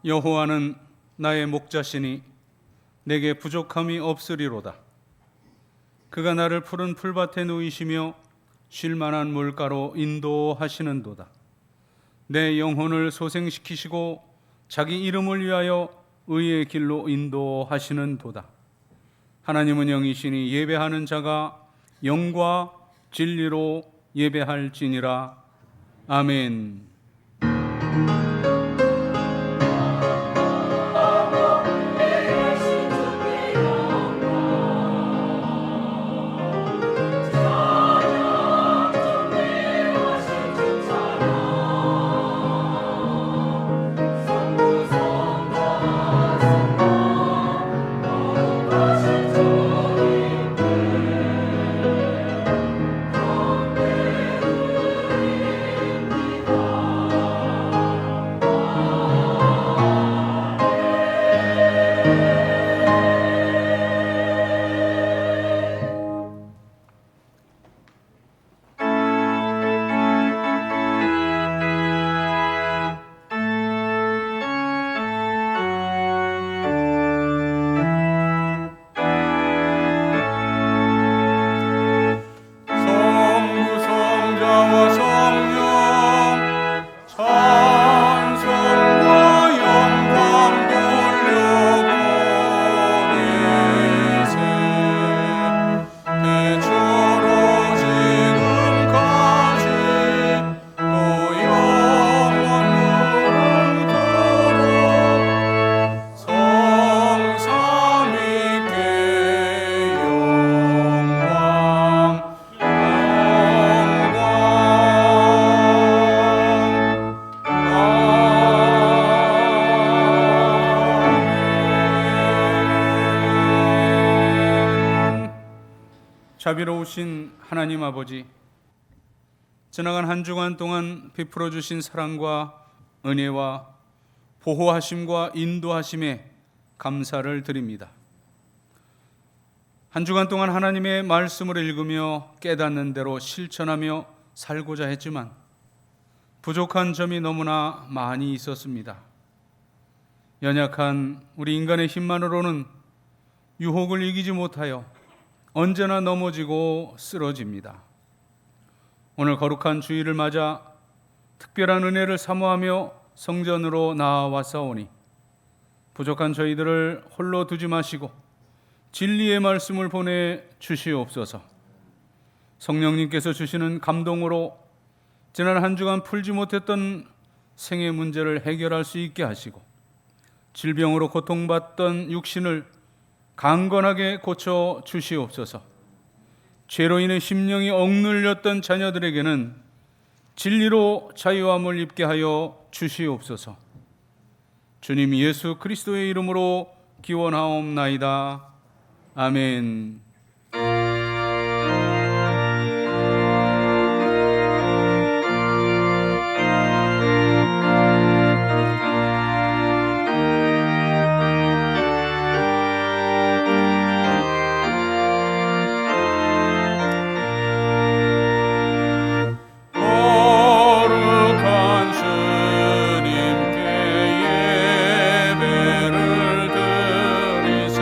여호와는 나의 목자시니 내게 부족함이 없으리로다. 그가 나를 푸른 풀밭에 누이시며 쉴 만한 물가로 인도하시는도다. 내 영혼을 소생시키시고 자기 이름을 위하여 의의 길로 인도하시는도다. 하나님은 영이시니 예배하는 자가 영과 진리로 예배할지니라. 아멘. 자비로우신 하나님 아버지, 지나간 한 주간 동안 베풀어 주신 사랑과 은혜와 보호하심과 인도하심에 감사를 드립니다. 한 주간 동안 하나님의 말씀을 읽으며 깨닫는 대로 실천하며 살고자 했지만 부족한 점이 너무나 많이 있었습니다. 연약한 우리 인간의 힘만으로는 유혹을 이기지 못하여 언제나 넘어지고 쓰러집니다. 오늘 거룩한 주일을 맞아 특별한 은혜를 사모하며 성전으로 나아왔사오니 부족한 저희들을 홀로 두지 마시고 진리의 말씀을 보내 주시옵소서. 성령님께서 주시는 감동으로 지난 한 주간 풀지 못했던 생의 문제를 해결할 수 있게 하시고 질병으로 고통받던 육신을 강건하게 고쳐 주시옵소서. 죄로 인해 심령이 억눌렸던 자녀들에게는 진리로 자유함을 입게 하여 주시옵소서. 주님 예수 그리스도의 이름으로 기원하옵나이다. 아멘. 예배를 드리세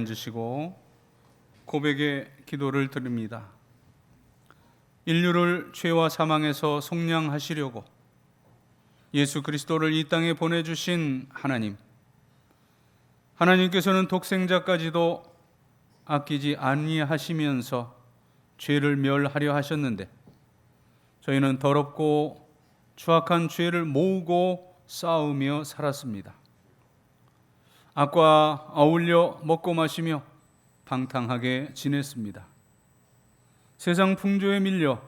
앉으시고 고백의 기도를 드립니다. 인류를 죄와 사망에서 속량하시려고 예수 그리스도를 이 땅에 보내주신 하나님께서는 독생자까지도 아끼지 아니하시면서 죄를 멸하려 하셨는데 저희는 더럽고 추악한 죄를 모으고 싸우며 살았습니다. 악과 어울려 먹고 마시며 방탕하게 지냈습니다. 세상 풍조에 밀려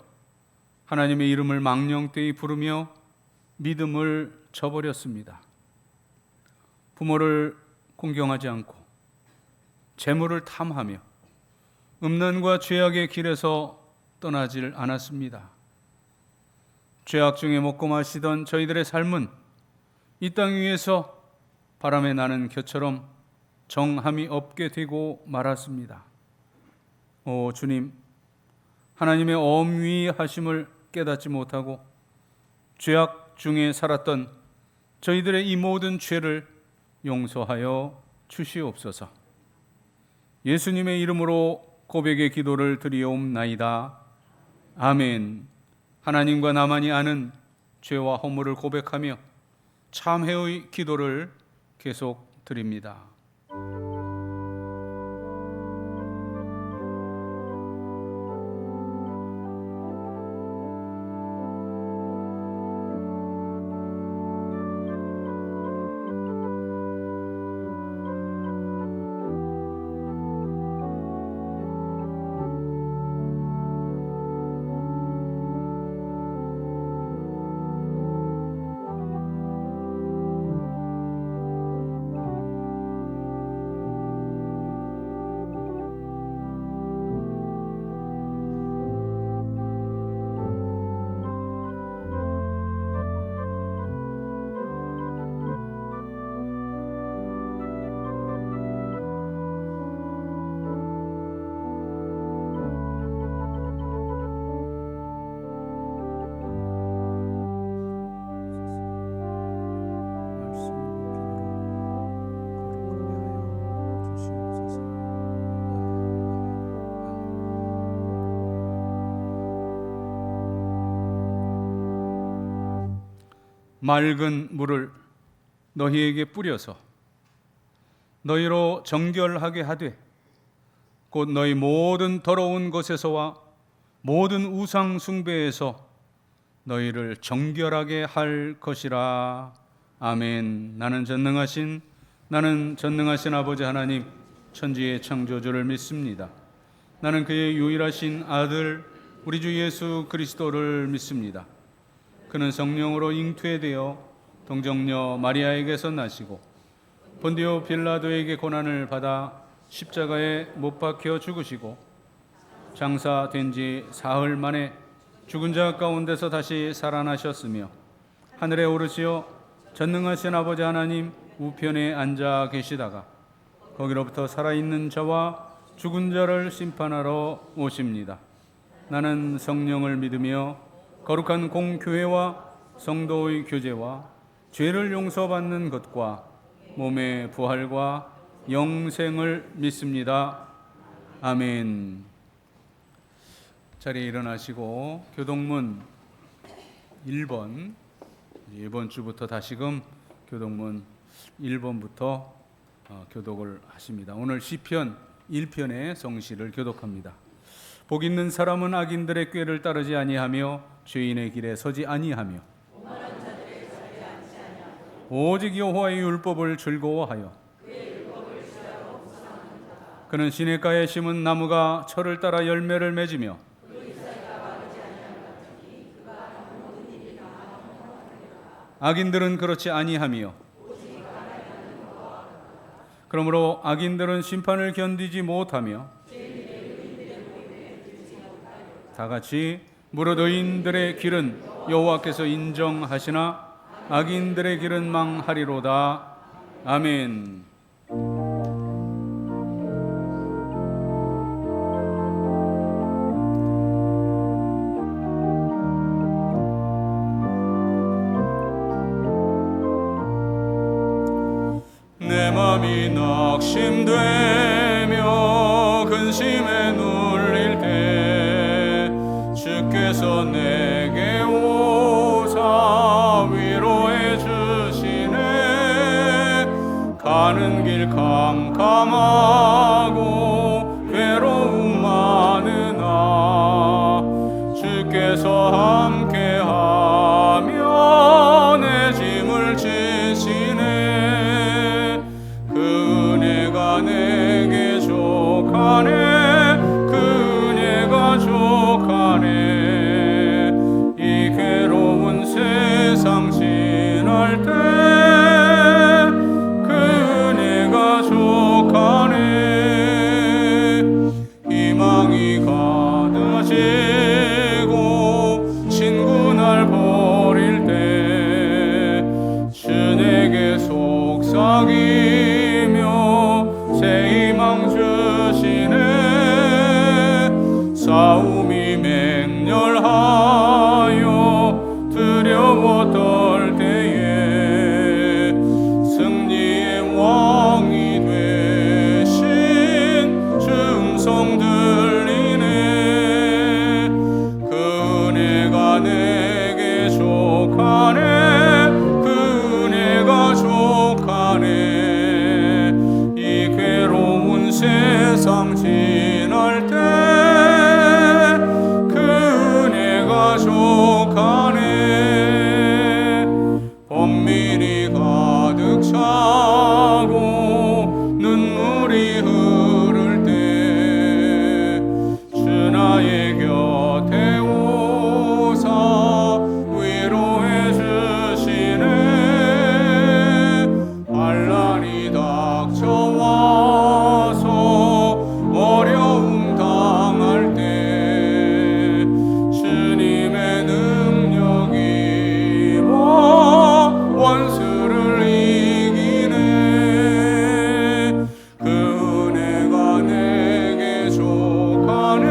하나님의 이름을 망령되이 부르며 믿음을 저버렸습니다. 부모를 공경하지 않고 재물을 탐하며 음란과 죄악의 길에서 떠나질 않았습니다. 죄악 중에 먹고 마시던 저희들의 삶은 이 땅 위에서 바람에 나는 겨처럼 정함이 없게 되고 말았습니다. 오 주님, 하나님의 엄위하심을 깨닫지 못하고 죄악 중에 살았던 저희들의 이 모든 죄를 용서하여 주시옵소서. 예수님의 이름으로 고백의 기도를 드리옵나이다. 아멘. 하나님과 나만이 아는 죄와 허물을 고백하며 참회의 기도를 계속 드립니다. 맑은 물을 너희에게 뿌려서 너희로 정결하게 하되 곧 너희 모든 더러운 것에서와 모든 우상 숭배에서 너희를 정결하게 할 것이라. 아멘. 나는 전능하신 아버지 하나님 천지의 창조주를 믿습니다. 나는 그의 유일하신 아들 우리 주 예수 그리스도를 믿습니다. 그는 성령으로 잉태되어 동정녀 마리아에게서 나시고 본디오 빌라도에게 고난을 받아 십자가에 못 박혀 죽으시고 장사된 지 사흘 만에 죽은 자 가운데서 다시 살아나셨으며 하늘에 오르시어 전능하신 아버지 하나님 우편에 앉아 계시다가 거기로부터 살아있는 자와 죽은 자를 심판하러 오십니다. 나는 성령을 믿으며 거룩한 공교회와 성도의 교제와 죄를 용서받는 것과 몸의 부활과 영생을 믿습니다. 아멘. 자리에 일어나시고 교동문 1번, 이번 주부터 다시금 교동문 1번부터 교독을 하십니다. 오늘 시편 1편의 성시를 교독합니다. 복 있는 사람은 악인들의 꾀를 따르지 아니하며 죄인의 길에 서지 아니하며 오직 여호와의 율법을 즐거워하여 그는 시냇가에 심은 나무가 철을 따라 열매를 맺으며 악인들은 그렇지 아니하며 그러므로 악인들은 심판을 견디지 못하며 다같이 무릇 의인들의 길은 여호와께서 인정하시나 악인들의 길은 망하리로다. 아멘. 내 맘이 낙심되며 내게 오사 위로해 주시네. 가는 길 캄캄하고 괴로움 많으나 주께서 함께하며 내 짐을 지시네. 그 은혜가 내게 족하네. 그 은혜가 족하네. 이 괴로운 세상 지날 때 그 은혜가 족하네. 희망이 가득해지고 친구 날 버릴 때 주 내게 속삭이며 새 희망 주시네. 싸움이 맹렬하여 두려워 떨 때에 승리의 왕이 되신 주 음성 들리네. 그 은혜가 내게 족하네. 그 은혜가 족하네. 이 괴로운 세상 지날 때 그 은혜가 족하네. 번민이 가득 차고 눈물이 흐를 때 주 나의 곁에 오사 위로해 주시네. 환난이 닥쳐와서 어려움 당할 때 주님의 능력이 원수를 이기네. 그 은혜가 내게 족하네.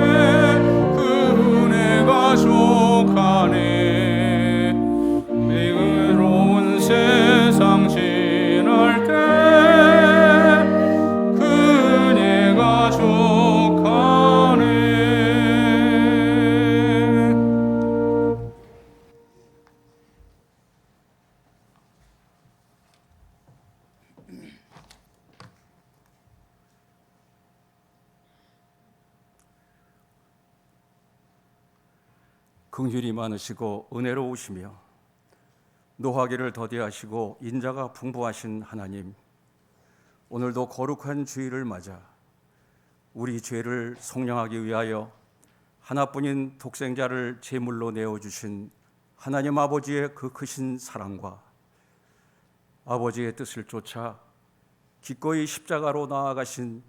그 은혜가 족하네. 외로운 세상 지날 때 그 은혜가 족하네. 긍휼이 많으시고 은혜로우시며 노하기를 더디하시고 인자가 풍부하신 하나님, 오늘도 거룩한 주일을 맞아 우리 죄를 속량하기 위하여 하나뿐인 독생자를 제물로 내어주신 하나님 아버지의 그 크신 사랑과 아버지의 뜻을 쫓아 기꺼이 십자가로 나아가신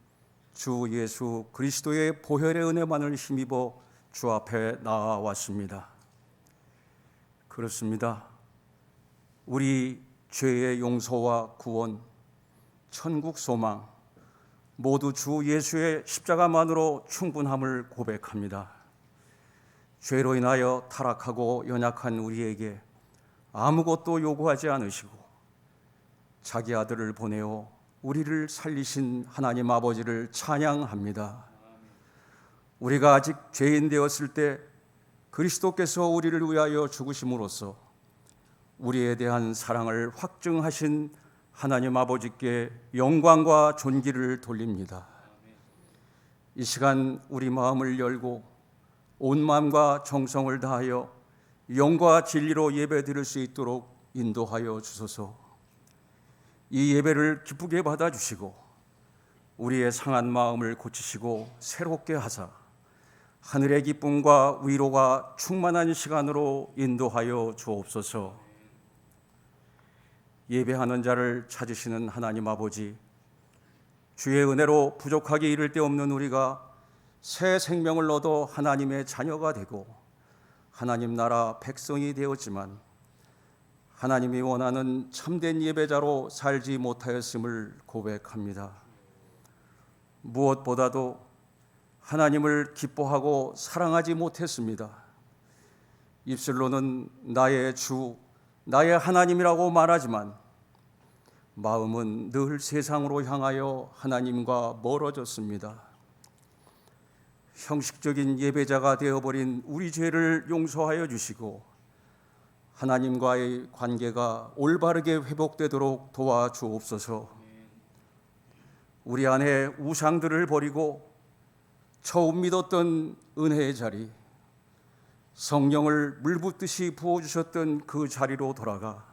주 예수 그리스도의 보혈의 은혜만을 힘입어 주 앞에 나아왔습니다. 그렇습니다. 우리 죄의 용서와 구원, 천국 소망 모두 주 예수의 십자가만으로 충분함을 고백합니다. 죄로 인하여 타락하고 연약한 우리에게 아무것도 요구하지 않으시고 자기 아들을 보내어 우리를 살리신 하나님 아버지를 찬양합니다. 우리가 아직 죄인 되었을 때 그리스도께서 우리를 위하여 죽으심으로써 우리에 대한 사랑을 확증하신 하나님 아버지께 영광과 존귀를 돌립니다. 이 시간 우리 마음을 열고 온 마음과 정성을 다하여 영과 진리로 예배드릴 수 있도록 인도하여 주소서. 이 예배를 기쁘게 받아주시고 우리의 상한 마음을 고치시고 새롭게 하사 하늘의 기쁨과 위로가 충만한 시간으로 인도하여 주옵소서. 예배하는 자를 찾으시는 하나님 아버지, 주의 은혜로 부족하게 이를 데 없는 우리가 새 생명을 얻어 하나님의 자녀가 되고 하나님 나라 백성이 되었지만 하나님이 원하는 참된 예배자로 살지 못하였음을 고백합니다. 무엇보다도 하나님을 기뻐하고 사랑하지 못했습니다. 입술로는 나의 주, 나의 하나님이라고 말하지만 마음은 늘 세상으로 향하여 하나님과 멀어졌습니다. 형식적인 예배자가 되어버린 우리 죄를 용서하여 주시고 하나님과의 관계가 올바르게 회복되도록 도와주옵소서. 우리 안에 우상들을 버리고 처음 믿었던 은혜의 자리, 성령을 물붓듯이 부어주셨던 그 자리로 돌아가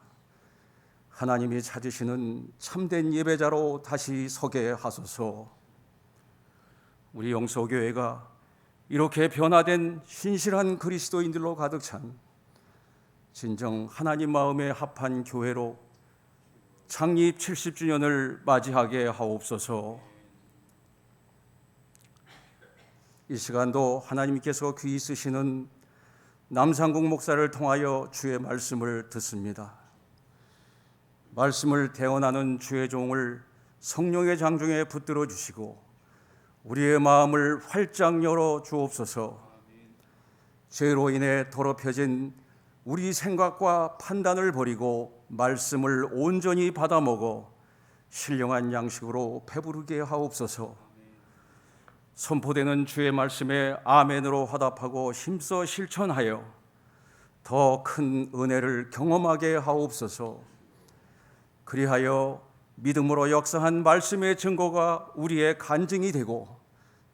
하나님이 찾으시는 참된 예배자로 다시 서게 하소서. 우리 영소교회가 이렇게 변화된 신실한 그리스도인들로 가득 찬 진정 하나님 마음에 합한 교회로 창립 70주년을 맞이하게 하옵소서. 이 시간도 하나님께서 귀히 쓰시는 남상국 목사를 통하여 주의 말씀을 듣습니다. 말씀을 대언하는 주의 종을 성령의 장중에 붙들어 주시고 우리의 마음을 활짝 열어 주옵소서. 죄로 인해 더럽혀진 우리 생각과 판단을 버리고 말씀을 온전히 받아먹어 신령한 양식으로 배부르게 하옵소서. 선포되는 주의 말씀에 아멘으로 화답하고 힘써 실천하여 더 큰 은혜를 경험하게 하옵소서. 그리하여 믿음으로 역사한 말씀의 증거가 우리의 간증이 되고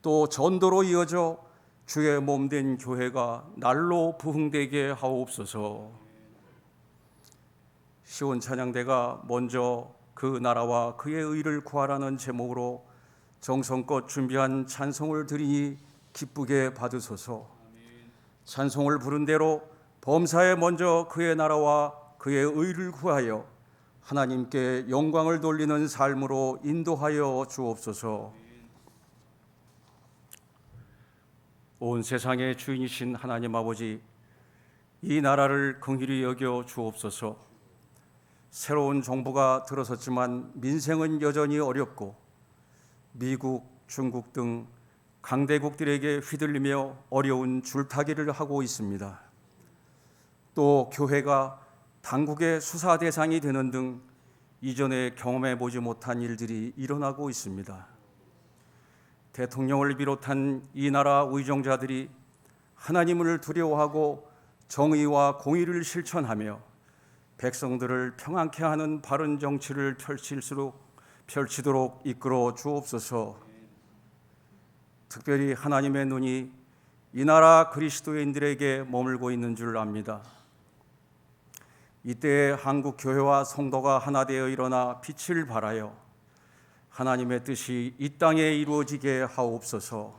또 전도로 이어져 주의 몸된 교회가 날로 부흥되게 하옵소서. 시온 찬양대가 먼저 그 나라와 그의 의를 구하라는 제목으로 정성껏 준비한 찬송을 드리니 기쁘게 받으소서. 찬송을 부른 대로 범사에 먼저 그의 나라와 그의 의를 구하여 하나님께 영광을 돌리는 삶으로 인도하여 주옵소서. 온 세상의 주인이신 하나님 아버지, 이 나라를 긍휼히 여겨 주옵소서. 새로운 정부가 들어섰지만 민생은 여전히 어렵고 미국, 중국 등 강대국들에게 휘둘리며 어려운 줄타기를 하고 있습니다. 또 교회가 당국의 수사 대상이 되는 등 이전에 경험해 보지 못한 일들이 일어나고 있습니다. 대통령을 비롯한 이 나라 의정자들이 하나님을 두려워하고 정의와 공의를 실천하며 백성들을 평안케 하는 바른 정치를 펼치도록 이끌어 주옵소서. 특별히 하나님의 눈이 이 나라 그리스도인들에게 머물고 있는 줄 압니다. 이때 한국 교회와 성도가 하나 되어 일어나 빛을 발하여 하나님의 뜻이 이 땅에 이루어지게 하옵소서.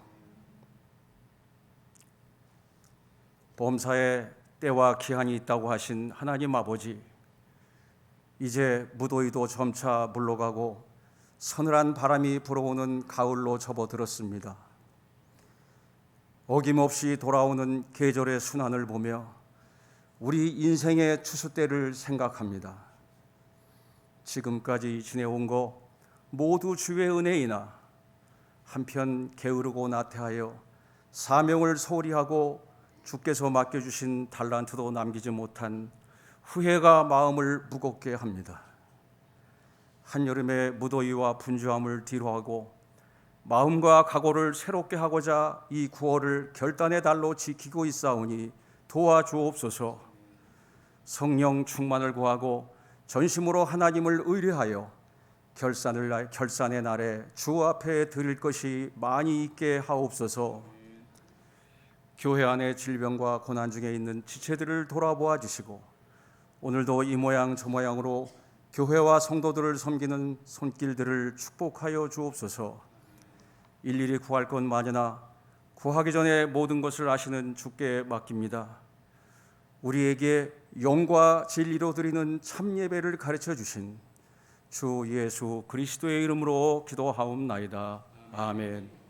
범사에 때와 기한이 있다고 하신 하나님 아버지, 이제 무더위도 점차 물러가고 서늘한 바람이 불어오는 가을로 접어들었습니다. 어김없이 돌아오는 계절의 순환을 보며 우리 인생의 추수 때를 생각합니다. 지금까지 지내온 거 모두 주의 은혜이나 한편 게으르고 나태하여 사명을 소홀히 하고 주께서 맡겨주신 달란트도 남기지 못한 후회가 마음을 무겁게 합니다. 한여름의 무더위와 분주함을 뒤로하고 마음과 각오를 새롭게 하고자 이 9월을 결단의 달로 지키고 있사오니 도와주옵소서. 성령 충만을 구하고 전심으로 하나님을 의뢰하여 결산의 날에 주 앞에 드릴 것이 많이 있게 하옵소서. 교회 안에 질병과 고난 중에 있는 지체들을 돌아보아 주시고 오늘도 이 모양 저 모양으로 교회와 성도들을 섬기는 손길들을 축복하여 주옵소서. 일일이 구할 것 마니나 구하기 전에 모든 것을 아시는 주께 맡깁니다. 우리에게 영과 진리로 드리는 참 예배를 가르쳐 주신 주 예수 그리스도의 이름으로 기도하옵나이다. 아멘.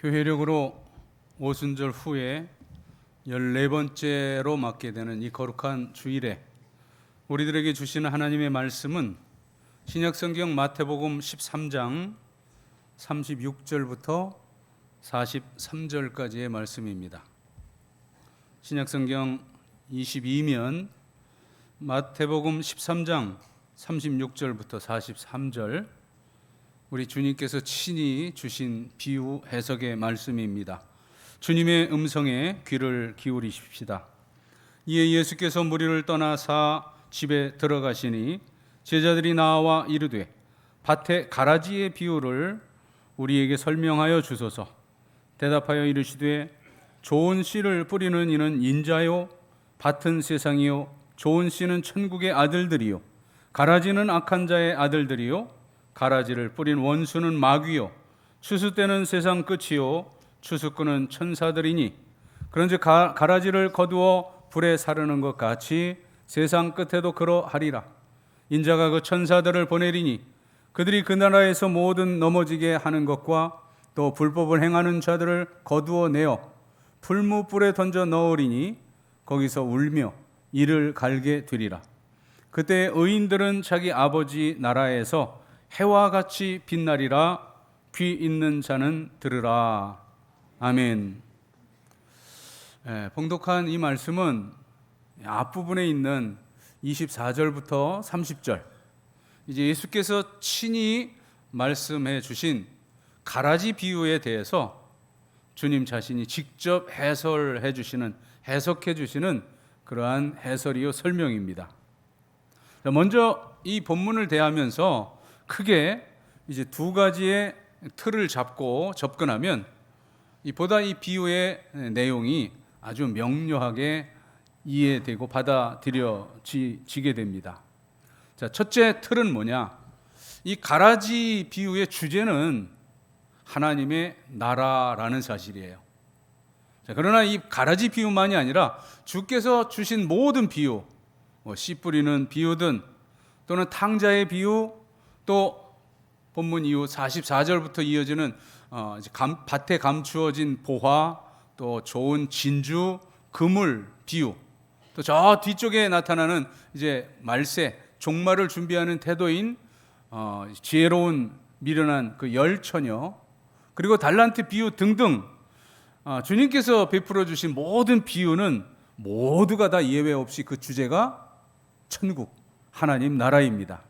교회력으로 오순절 후에 14번째로 맞게 되는 이 거룩한 주일에 우리들에게 주시는 하나님의 말씀은 신약성경 마태복음 13장 36절부터 43절까지의 말씀입니다. 신약성경 22면 마태복음 13장 36절부터 43절, 우리 주님께서 친히 주신 비유 해석의 말씀입니다. 주님의 음성에 귀를 기울이십시다. 이에 예수께서 무리를 떠나사 집에 들어가시니 제자들이 나와 이르되 밭에 가라지의 비유를 우리에게 설명하여 주소서. 대답하여 이르시되 좋은 씨를 뿌리는 이는 인자요 밭은 세상이요 좋은 씨는 천국의 아들들이요 가라지는 악한 자의 아들들이요 가라지를 뿌린 원수는 마귀요 추수 때는 세상 끝이요 추수꾼은 천사들이니 그런즉 가라지를 거두어 불에 사르는 것 같이 세상 끝에도 그러하리라. 인자가 그 천사들을 보내리니 그들이 그 나라에서 모든 넘어지게 하는 것과 또 불법을 행하는 자들을 거두어 내어 풀무불에 던져 넣으리니 거기서 울며 이를 갈게 되리라. 그때 의인들은 자기 아버지 나라에서 해와 같이 빛나리라. 귀 있는 자는 들으라. 아멘. 봉독한 이 말씀은 앞부분에 있는 24절부터 30절, 이제 예수께서 친히 말씀해 주신 가라지 비유에 대해서 주님 자신이 직접 해석해 주시는 그러한 해설이요 설명입니다. 먼저 이 본문을 대하면서 크게 이제 두 가지의 틀을 잡고 접근하면 보다 이 비유의 내용이 아주 명료하게 이해되고 받아들여지게 됩니다. 자, 첫째 틀은 뭐냐? 이 가라지 비유의 주제는 하나님의 나라라는 사실이에요. 자, 그러나 이 가라지 비유만이 아니라 주께서 주신 모든 비유, 씨 뿌리는 비유든 또는 탕자의 비유, 또 본문 이후 44절부터 이어지는 밭에 감추어진 보화, 또 좋은 진주, 그물 비유, 또 저 뒤쪽에 나타나는 이제 말세, 종말을 준비하는 태도인 지혜로운 미련한 그 열처녀, 그리고 달란트 비유 등등 주님께서 베풀어 주신 모든 비유는 모두가 다 예외 없이 그 주제가 천국, 하나님 나라입니다.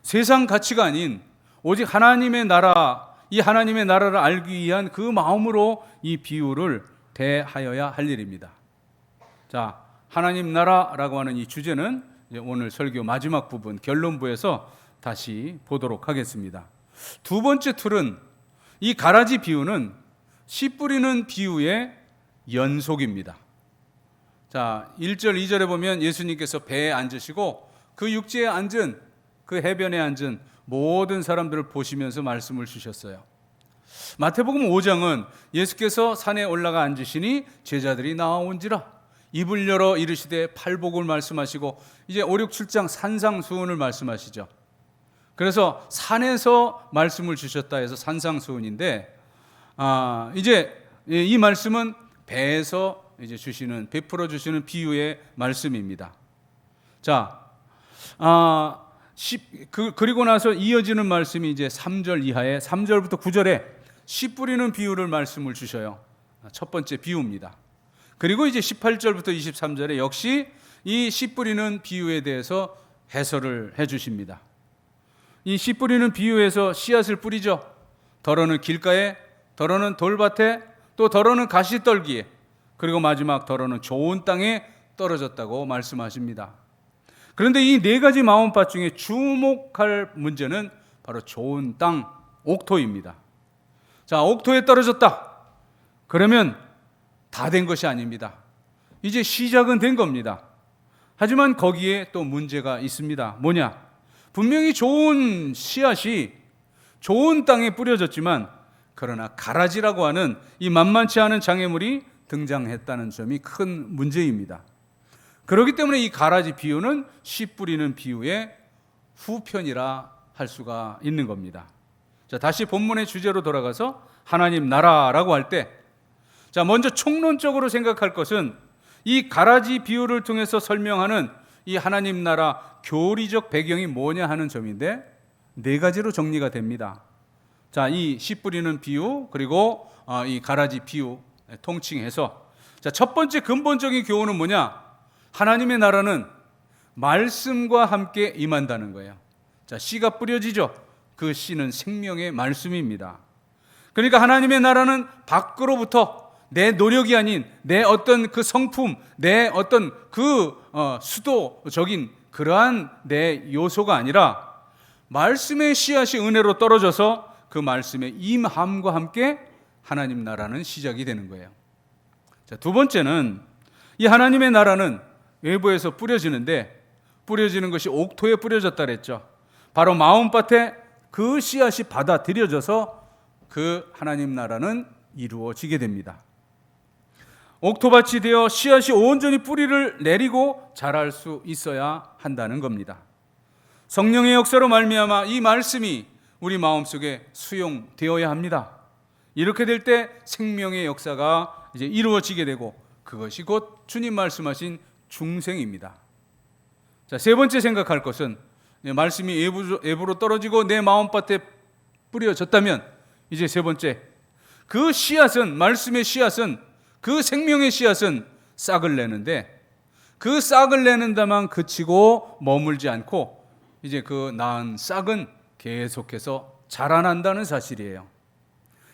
세상 가치가 아닌 오직 하나님의 나라, 이 하나님의 나라를 알기 위한 그 마음으로 이 비유를 대하여야 할 일입니다. 자, 하나님 나라라고 하는 이 주제는 오늘 설교 마지막 부분 결론부에서 다시 보도록 하겠습니다. 두 번째 틀은 이 가라지 비유는 씨 뿌리는 비유의 연속입니다. 자, 1절 2절에 보면 예수님께서 배에 앉으시고 그 육지에 앉은, 그 해변에 앉은 모든 사람들을 보시면서 말씀을 주셨어요. 마태복음 5장은 예수께서 산에 올라가 앉으시니 제자들이 나와온지라 입을 열어 이르시되 팔복을 말씀하시고, 이제 5, 6, 7장 산상수훈을 말씀하시죠. 그래서 산에서 말씀을 주셨다 해서 산상수훈인데, 이제 이 말씀은 배에서 이제 베풀어 주시는 비유의 말씀입니다. 자, 그리고 나서 이어지는 말씀이 이제 3절 이하에 3절부터 9절에 씨 뿌리는 비유를 말씀을 주셔요. 첫 번째 비유입니다. 그리고 이제 18절부터 23절에 역시 이 씨 뿌리는 비유에 대해서 해설을 해 주십니다. 이 씨 뿌리는 비유에서 씨앗을 뿌리죠. 더러는 길가에, 더러는 돌밭에, 또 더러는 가시떨기에, 그리고 마지막 더러는 좋은 땅에 떨어졌다고 말씀하십니다. 그런데 이 네 가지 마음밭 중에 주목할 문제는 바로 좋은 땅, 옥토입니다. 자, 옥토에 떨어졌다. 그러면 다 된 것이 아닙니다. 이제 시작은 된 겁니다. 하지만 거기에 또 문제가 있습니다. 뭐냐? 분명히 좋은 씨앗이 좋은 땅에 뿌려졌지만, 그러나 가라지라고 하는 이 만만치 않은 장애물이 등장했다는 점이 큰 문제입니다. 그렇기 때문에 이 가라지 비유는 씨 뿌리는 비유의 후편이라 할 수가 있는 겁니다. 자, 다시 본문의 주제로 돌아가서 하나님 나라라고 할 때, 자, 먼저 총론적으로 생각할 것은 이 가라지 비유를 통해서 설명하는 이 하나님 나라 교리적 배경이 뭐냐 하는 점인데, 네 가지로 정리가 됩니다. 자, 이 씨 뿌리는 비유, 그리고 이 가라지 비유 통칭해서, 자, 첫 번째 근본적인 교훈은 뭐냐? 하나님의 나라는 말씀과 함께 임한다는 거예요. 자, 씨가 뿌려지죠. 그 씨는 생명의 말씀입니다. 그러니까 하나님의 나라는 밖으로부터 내 노력이 아닌 내 어떤 그 성품, 내 어떤 그 수도적인 그러한 내 요소가 아니라 말씀의 씨앗이 은혜로 떨어져서 그 말씀의 임함과 함께 하나님 나라는 시작이 되는 거예요. 자, 두 번째는 이 하나님의 나라는 외부에서 뿌려지는데, 뿌려지는 것이 옥토에 뿌려졌다 그랬죠. 바로 마음밭에 그 씨앗이 받아들여져서 그 하나님 나라는 이루어지게 됩니다. 옥토밭이 되어 씨앗이 온전히 뿌리를 내리고 자랄 수 있어야 한다는 겁니다. 성령의 역사로 말미암아 이 말씀이 우리 마음속에 수용되어야 합니다. 이렇게 될 때 생명의 역사가 이제 이루어지게 되고, 그것이 곧 주님 말씀하신 중생입니다. 자, 세 번째 생각할 것은, 말씀이 외부로 떨어지고 내 마음밭에 뿌려졌다면, 이제 세 번째, 그 씨앗은, 말씀의 씨앗은, 그 생명의 씨앗은 싹을 내는데, 그 싹을 내는 데만 그치고 머물지 않고 이제 그 낳은 싹은 계속해서 자라난다는 사실이에요.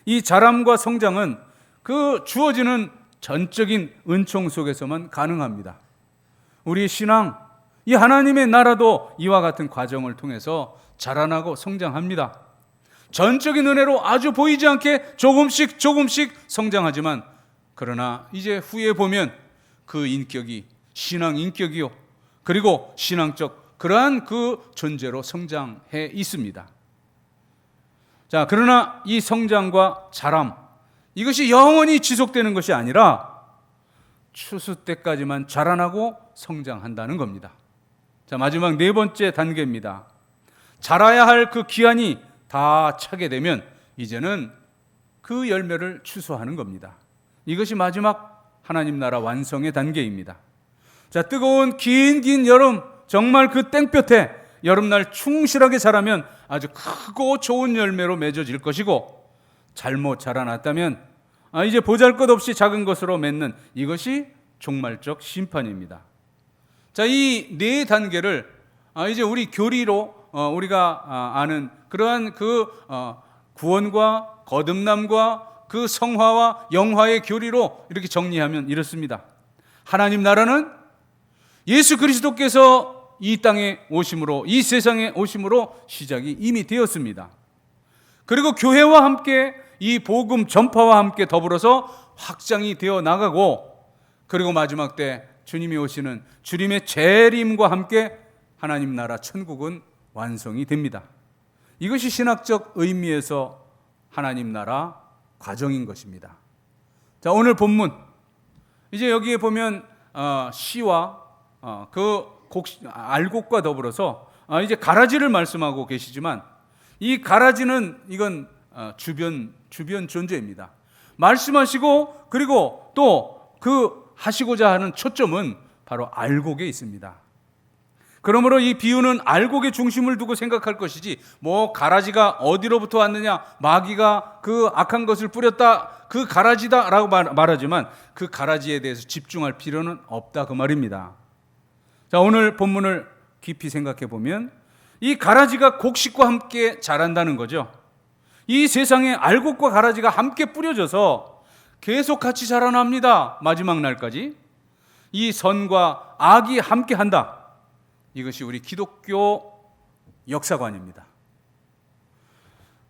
이 자람과 성장은 그 주어지는 전적인 은총 속에서만 가능합니다. 우리의 신앙, 이 하나님의 나라도 이와 같은 과정을 통해서 자라나고 성장합니다. 전적인 은혜로 아주 보이지 않게 조금씩 성장하지만, 그러나 이제 후에 보면 그 인격이 신앙 인격이요, 그리고 신앙적 그러한 그 존재로 성장해 있습니다. 자, 그러나 이 성장과 자람, 이것이 영원히 지속되는 것이 아니라 추수 때까지만 자라나고 성장한다는 겁니다. 자, 마지막 네 번째 단계입니다. 자라야 할 그 기한이 다 차게 되면 이제는 그 열매를 추수하는 겁니다. 이것이 마지막 하나님 나라 완성의 단계입니다. 자, 뜨거운 긴 여름, 정말 그 땡볕에 여름날 충실하게 자라면 아주 크고 좋은 열매로 맺어질 것이고, 잘못 자라났다면 이제 보잘것없이 작은 것으로 맺는, 이것이 종말적 심판입니다. 자, 이 네 단계를 이제 우리 교리로 우리가 아는 그러한 그 구원과 거듭남과 그 성화와 영화의 교리로 이렇게 정리하면 이렇습니다. 하나님 나라는 예수 그리스도께서 이 땅에 오심으로, 이 세상에 오심으로 시작이 이미 되었습니다. 그리고 교회와 함께 이 복음 전파와 함께 더불어서 확장이 되어 나가고, 그리고 마지막 때 주님이 오시는 주님의 재림과 함께 하나님 나라 천국은 완성이 됩니다. 이것이 신학적 의미에서 하나님 나라 과정인 것입니다. 자, 오늘 본문, 이제 여기에 보면 씨와 그 알곡과 더불어서 이제 가라지를 말씀하고 계시지만, 이 가라지는 이건 주변 존재입니다. 말씀하시고, 그리고 또 그 하시고자 하는 초점은 바로 알곡에 있습니다. 그러므로 이 비유는 알곡의 중심을 두고 생각할 것이지, 뭐 가라지가 어디로부터 왔느냐, 마귀가 그 악한 것을 뿌렸다, 그 가라지다라고 말하지만 그 가라지에 대해서 집중할 필요는 없다, 그 말입니다. 자, 오늘 본문을 깊이 생각해 보면 이 가라지가 곡식과 함께 자란다는 거죠. 이 세상에 알곡과 가라지가 함께 뿌려져서 계속 같이 자라납니다. 마지막 날까지. 이 선과 악이 함께 한다. 이것이 우리 기독교 역사관입니다.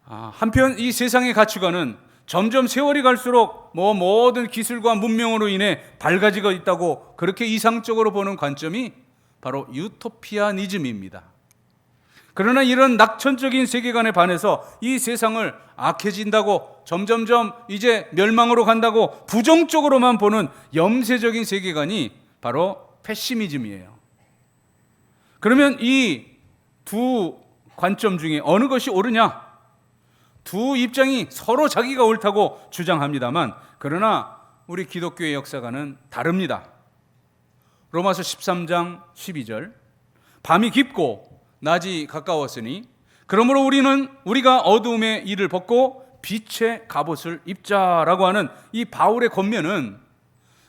한편 이 세상의 가치관은 점점 세월이 갈수록 모든 기술과 문명으로 인해 밝아지고 있다고 그렇게 이상적으로 보는 관점이 바로 유토피아니즘입니다. 그러나 이런 낙천적인 세계관에 반해서 이 세상을 악해진다고, 점점점 이제 멸망으로 간다고 부정적으로만 보는 염세적인 세계관이 바로 패시미즘이에요. 그러면 이 두 관점 중에 어느 것이 옳으냐? 두 입장이 서로 자기가 옳다고 주장합니다만, 그러나 우리 기독교의 역사관은 다릅니다. 로마서 13장 12절, 밤이 깊고 낮이 가까웠으니 그러므로 우리가 어두움의 일을 벗고 빛의 갑옷을 입자라고 하는 이 바울의 권면은,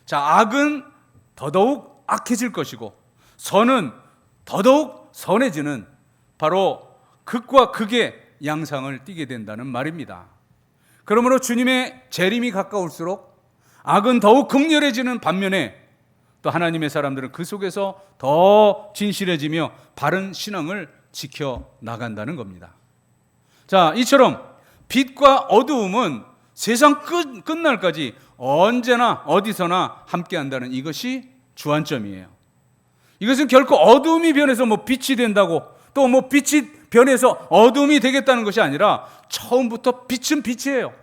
자, 악은 더더욱 악해질 것이고 선은 더더욱 선해지는 바로 극과 극의 양상을 띠게 된다는 말입니다. 그러므로 주님의 재림이 가까울수록 악은 더욱 극렬해지는 반면에 또 하나님의 사람들은 그 속에서 더 진실해지며 바른 신앙을 지켜 나간다는 겁니다. 자, 이처럼 빛과 어두움은 세상 끝날까지 언제나 어디서나 함께한다는 이것이 주안점이에요. 이것은 결코 어두움이 변해서 빛이 된다고, 또 빛이 변해서 어두움이 되겠다는 것이 아니라 처음부터 빛은 빛이에요.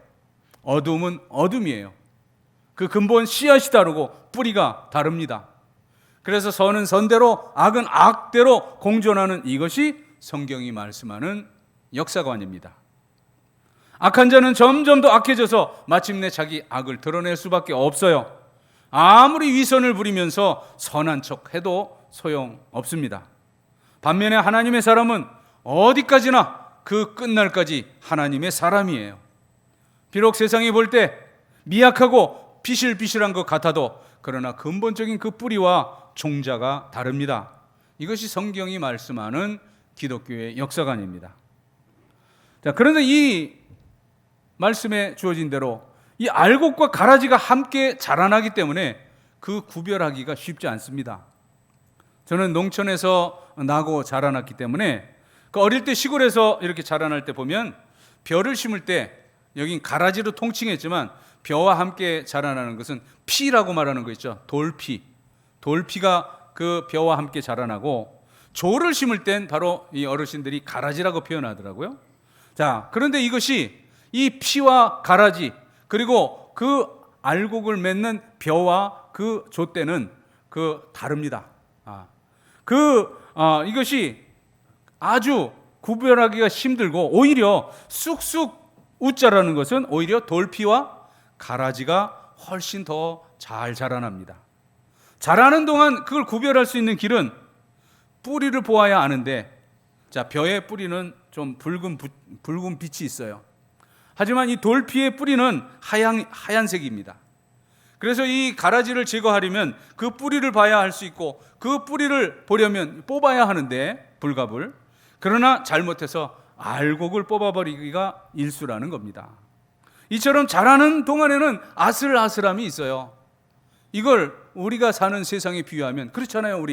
어두움은 어둠이에요. 그 근본 씨앗이 다르고 뿌리가 다릅니다. 그래서 선은 선대로 악은 악대로 공존하는 이것이 성경이 말씀하는 역사관입니다. 악한 자는 점점 더 악해져서 마침내 자기 악을 드러낼 수밖에 없어요. 아무리 위선을 부리면서 선한 척 해도 소용없습니다. 반면에 하나님의 사람은 어디까지나 그 끝날까지 하나님의 사람이에요. 비록 세상이 볼 때 미약하고 비실비실한 것 같아도 그러나 근본적인 그 뿌리와 종자가 다릅니다. 이것이 성경이 말씀하는 기독교의 역사관입니다. 자, 그런데 이 말씀에 주어진 대로 이 알곡과 가라지가 함께 자라나기 때문에 그 구별하기가 쉽지 않습니다. 저는 농촌에서 나고 자라났기 때문에 그 어릴 때 시골에서 이렇게 자라날 때 보면 벼를 심을 때 여긴 가라지로 통칭했지만 벼와 함께 자라나는 것은 피라고 말하는 거 있죠. 돌피가 그 벼와 함께 자라나고, 조를 심을 땐 바로 이 어르신들이 가라지라고 표현하더라고요. 자, 그런데 이것이 이 피와 가라지 그리고 그 알곡을 맺는 벼와 그 돛대는 다릅니다. 이것이 아주 구별하기가 힘들고, 오히려 쑥쑥 웃자라는 것은 오히려 돌피와 가라지가 훨씬 더 잘 자라납니다. 자라는 동안 그걸 구별할 수 있는 길은 뿌리를 보아야 아는데, 자, 벼의 뿌리는 좀 붉은 빛이 있어요. 하지만 이 돌피의 뿌리는 하얀색입니다. 그래서 이 가라지를 제거하려면 그 뿌리를 봐야 할 수 있고, 그 뿌리를 보려면 뽑아야 하는데, 불갑을. 그러나 잘못해서 알곡을 뽑아버리기가 일수라는 겁니다. 이처럼 자라는 동안에는 아슬아슬함이 있어요. 이걸 우리가 사는 세상에 비유하면 그렇잖아요.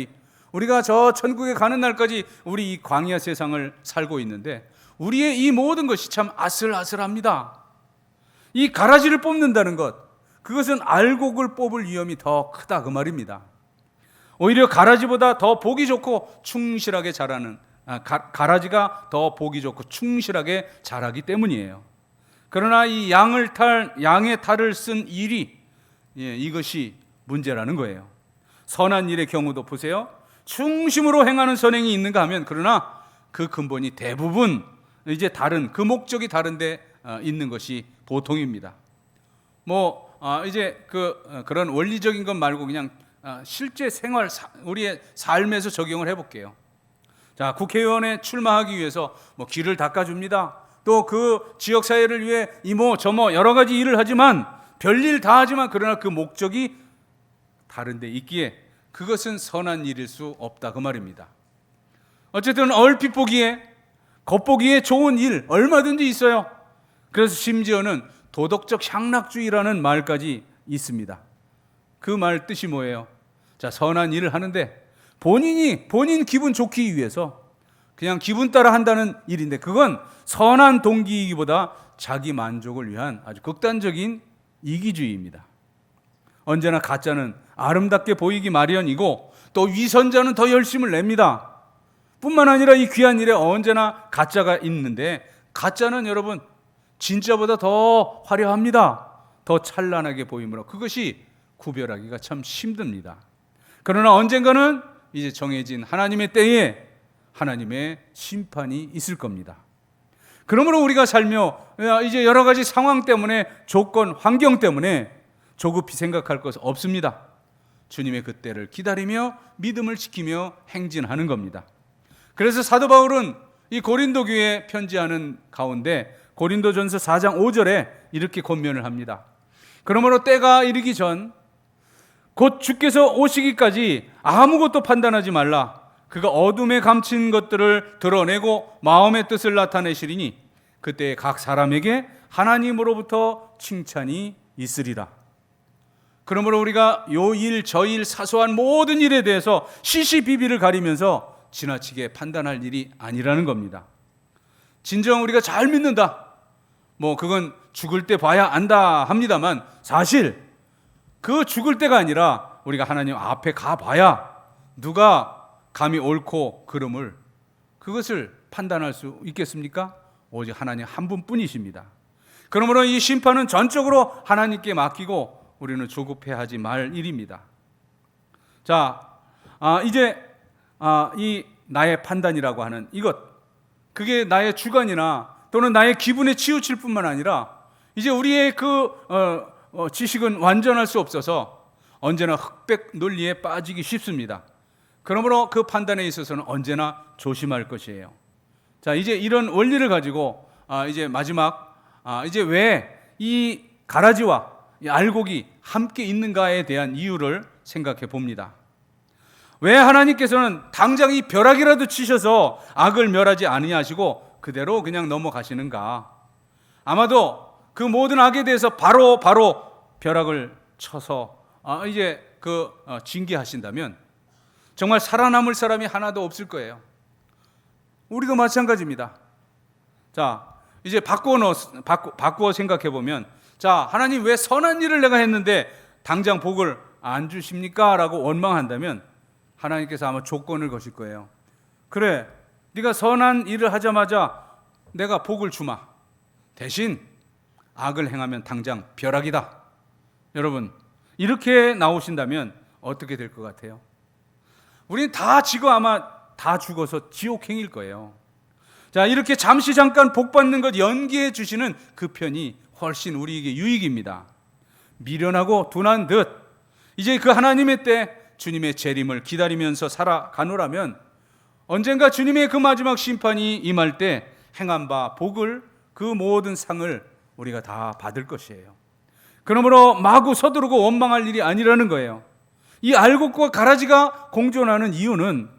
우리가 저 천국에 가는 날까지 우리 이 광야 세상을 살고 있는데 우리의 이 모든 것이 참 아슬아슬합니다. 이 가라지를 뽑는다는 것, 그것은 알곡을 뽑을 위험이 더 크다 그 말입니다. 오히려 가라지보다 더 보기 좋고 충실하게 자라는, 가라지가 더 보기 좋고 충실하게 자라기 때문이에요. 그러나 이 양의 탈을 쓴 일이, 이것이 문제라는 거예요. 선한 일의 경우도 보세요. 중심으로 행하는 선행이 있는가 하면, 그러나 그 근본이 대부분 이제 다른, 그 목적이 다른데 있는 것이 보통입니다. 이제 그런 원리적인 것 말고 그냥 실제 생활, 우리의 삶에서 적용을 해볼게요. 자, 국회의원에 출마하기 위해서 길을 닦아줍니다. 또 그 지역 사회를 위해 이모 저모 여러 가지 일을 하지만, 별일 다 하지만, 그러나 그 목적이 다른데 있기에 그것은 선한 일일 수 없다 그 말입니다. 어쨌든 얼핏 보기에, 겉보기에 좋은 일 얼마든지 있어요. 그래서 심지어는 도덕적 향락주의라는 말까지 있습니다. 그 말 뜻이 뭐예요? 자, 선한 일을 하는데 본인 기분 좋기 위해서 그냥 기분 따라 한다는 일인데, 그건 선한 동기이기보다 자기 만족을 위한 아주 극단적인 이기주의입니다. 언제나 가짜는 아름답게 보이기 마련이고, 또 위선자는 더 열심을 냅니다. 뿐만 아니라 이 귀한 일에 언제나 가짜가 있는데, 가짜는 여러분 진짜보다 더 화려합니다. 더 찬란하게 보이므로 그것이 구별하기가 참 힘듭니다. 그러나 언젠가는 이제 정해진 하나님의 때에 하나님의 심판이 있을 겁니다. 그러므로 우리가 살며 이제 여러 가지 상황 때문에, 조건, 환경 때문에 조급히 생각할 것 없습니다. 주님의 그때를 기다리며 믿음을 지키며 행진하는 겁니다. 그래서 사도 바울은 이 고린도 교회에 편지하는 가운데 고린도전서 4장 5절에 이렇게 권면을 합니다. 그러므로 때가 이르기 전 곧 주께서 오시기까지 아무것도 판단하지 말라. 그가 어둠에 감춘 것들을 드러내고 마음의 뜻을 나타내시리니 그때 각 사람에게 하나님으로부터 칭찬이 있으리라. 그러므로 우리가 요 일 저 일 사소한 모든 일에 대해서 시시비비를 가리면서 지나치게 판단할 일이 아니라는 겁니다. 진정 우리가 잘 믿는다, 그건 죽을 때 봐야 안다 합니다만, 사실 그 죽을 때가 아니라 우리가 하나님 앞에 가봐야 누가 감히 옳고 그름을 그것을 판단할 수 있겠습니까? 오직 하나님 한 분뿐이십니다. 그러므로 이 심판은 전적으로 하나님께 맡기고 우리는 조급해하지 말 일입니다. 자, 이제 이 나의 판단이라고 하는 이것, 그게 나의 주관이나 또는 나의 기분에 치우칠 뿐만 아니라 이제 우리의 지식은 완전할 수 없어서 언제나 흑백 논리에 빠지기 쉽습니다. 그러므로 그 판단에 있어서는 언제나 조심할 것이에요. 자, 이제 이런 원리를 가지고 이제 마지막 이제 왜 이 가라지와 이 알곡이 함께 있는가에 대한 이유를 생각해 봅니다. 왜 하나님께서는 당장 이 벼락이라도 치셔서 악을 멸하지 아니하시고 그대로 그냥 넘어가시는가? 아마도 그 모든 악에 대해서 바로 벼락을 쳐서 이제 징계하신다면 정말 살아남을 사람이 하나도 없을 거예요. 우리도 마찬가지입니다. 자, 이제 바꾸어 생각해 보면, 자, 하나님 왜 선한 일을 내가 했는데 당장 복을 안 주십니까? 라고 원망한다면 하나님께서 아마 조건을 거실 거예요. 그래, 네가 선한 일을 하자마자 내가 복을 주마. 대신 악을 행하면 당장 벼락이다. 여러분, 이렇게 나오신다면 어떻게 될 것 같아요? 우리는 다 아마 다 죽어서 지옥행일 거예요. 자, 이렇게 잠깐 복 받는 것 연기해 주시는 그 편이 훨씬 우리에게 유익입니다. 미련하고 둔한 듯 이제 그 하나님의 때 주님의 재림을 기다리면서 살아가노라면 언젠가 주님의 그 마지막 심판이 임할 때 행한 바 복을, 그 모든 상을 우리가 다 받을 것이에요. 그러므로 마구 서두르고 원망할 일이 아니라는 거예요. 이 알곡과 가라지가 공존하는 이유는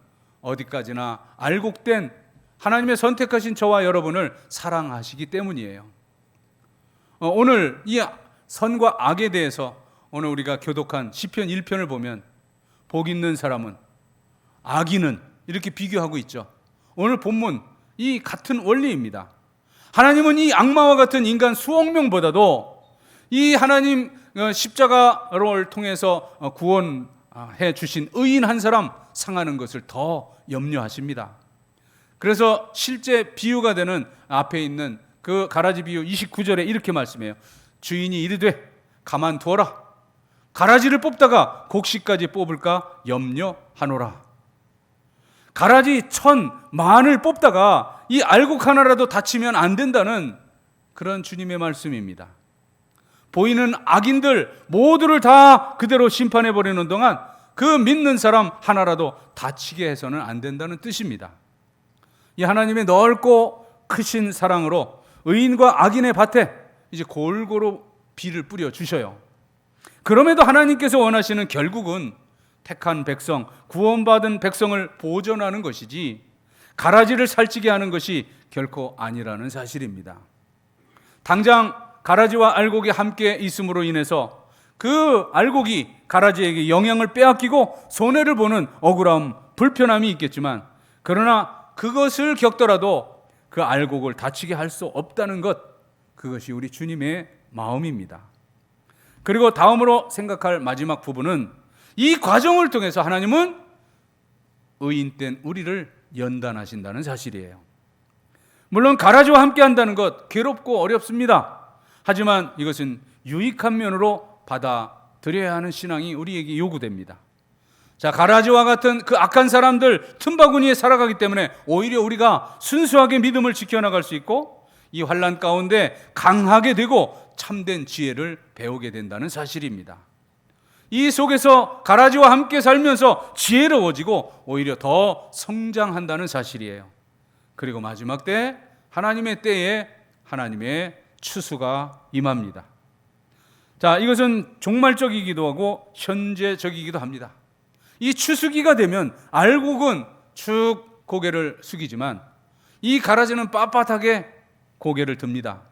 어디까지나 알곡된 하나님의 선택하신 저와 여러분을 사랑하시기 때문이에요. 오늘 이 선과 악에 대해서 오늘 우리가 교독한 시편 1편을 보면 복 있는 사람은, 악인은 이렇게 비교하고 있죠. 오늘 본문 이 같은 원리입니다. 하나님은 이 악마와 같은 인간 수억 명보다도 이 하나님 십자가를 통해서 구원해 주신 의인 한 사람 상하는 것을 더 염려하십니다. 그래서 실제 비유가 되는 앞에 있는 그 가라지 비유 29절에 이렇게 말씀해요. 주인이 이르되 가만두어라. 가라지를 뽑다가 곡식까지 뽑을까 염려하노라. 가라지 1000만을 뽑다가 이 알곡 하나라도 다치면 안 된다는 그런 주님의 말씀입니다. 보이는 악인들 모두를 다 그대로 심판해버리는 동안 그 믿는 사람 하나라도 다치게 해서는 안 된다는 뜻입니다. 이 하나님의 넓고 크신 사랑으로 의인과 악인의 밭에 이제 골고루 비를 뿌려 주셔요. 그럼에도 하나님께서 원하시는 결국은 택한 백성, 구원받은 백성을 보존하는 것이지 가라지를 살찌게 하는 것이 결코 아니라는 사실입니다. 당장 가라지와 알곡이 함께 있음으로 인해서 그 알곡이 가라지에게 영향을 빼앗기고 손해를 보는 억울함, 불편함이 있겠지만, 그러나 그것을 겪더라도 그 알곡을 다치게 할 수 없다는 것, 그것이 우리 주님의 마음입니다. 그리고 다음으로 생각할 마지막 부분은 이 과정을 통해서 하나님은 의인된 우리를 연단하신다는 사실이에요. 물론 가라지와 함께 한다는 것 괴롭고 어렵습니다. 하지만 이것은 유익한 면으로 받아들여야 하는 신앙이 우리에게 요구됩니다. 자, 가라지와 같은 그 악한 사람들 틈바구니에 살아가기 때문에 오히려 우리가 순수하게 믿음을 지켜나갈 수 있고, 이 환난 가운데 강하게 되고 참된 지혜를 배우게 된다는 사실입니다. 이 속에서 가라지와 함께 살면서 지혜로워지고 오히려 더 성장한다는 사실이에요. 그리고 마지막 때 하나님의 때에 하나님의 추수가 임합니다. 자, 이것은 종말적이기도 하고 현재적이기도 합니다. 이 추수기가 되면 알곡은 축 고개를 숙이지만 이 가라지는 빳빳하게 고개를 듭니다.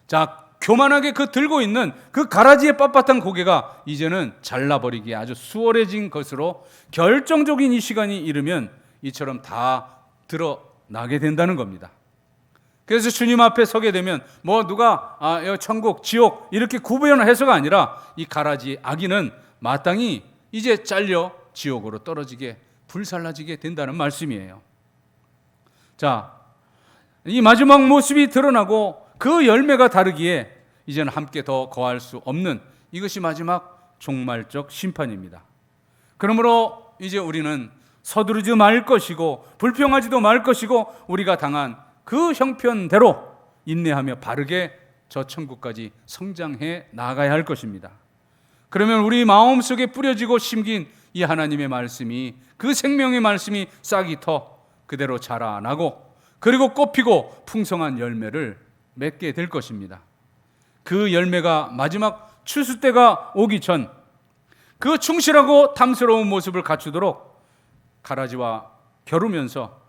자, 교만하게 그 들고 있는 그 가라지의 빳빳한 고개가 이제는 잘라버리기에 아주 수월해진 것으로 결정적인 이 시간이 이르면 이처럼 다 드러나게 된다는 겁니다. 그래서 주님 앞에 서게 되면 누가 천국, 지옥 이렇게 구분해서가 아니라 이 가라지 아기는 마땅히 이제 잘려 지옥으로 떨어지게 불살라지게 된다는 말씀이에요. 자, 이 마지막 모습이 드러나고 그 열매가 다르기에 이제는 함께 더 거할 수 없는 이것이 마지막 종말적 심판입니다. 그러므로 이제 우리는 서두르지 말 것이고 불평하지도 말 것이고 우리가 당한 그 형편대로 인내하며 바르게 저 천국까지 성장해 나가야 할 것입니다. 그러면 우리 마음속에 뿌려지고 심긴 이 하나님의 말씀이, 그 생명의 말씀이 싹이 터 그대로 자라나고 그리고 꽃피고 풍성한 열매를 맺게 될 것입니다. 그 열매가 마지막 추수 때가 오기 전 그 충실하고 탐스러운 모습을 갖추도록 가라지와 겨루면서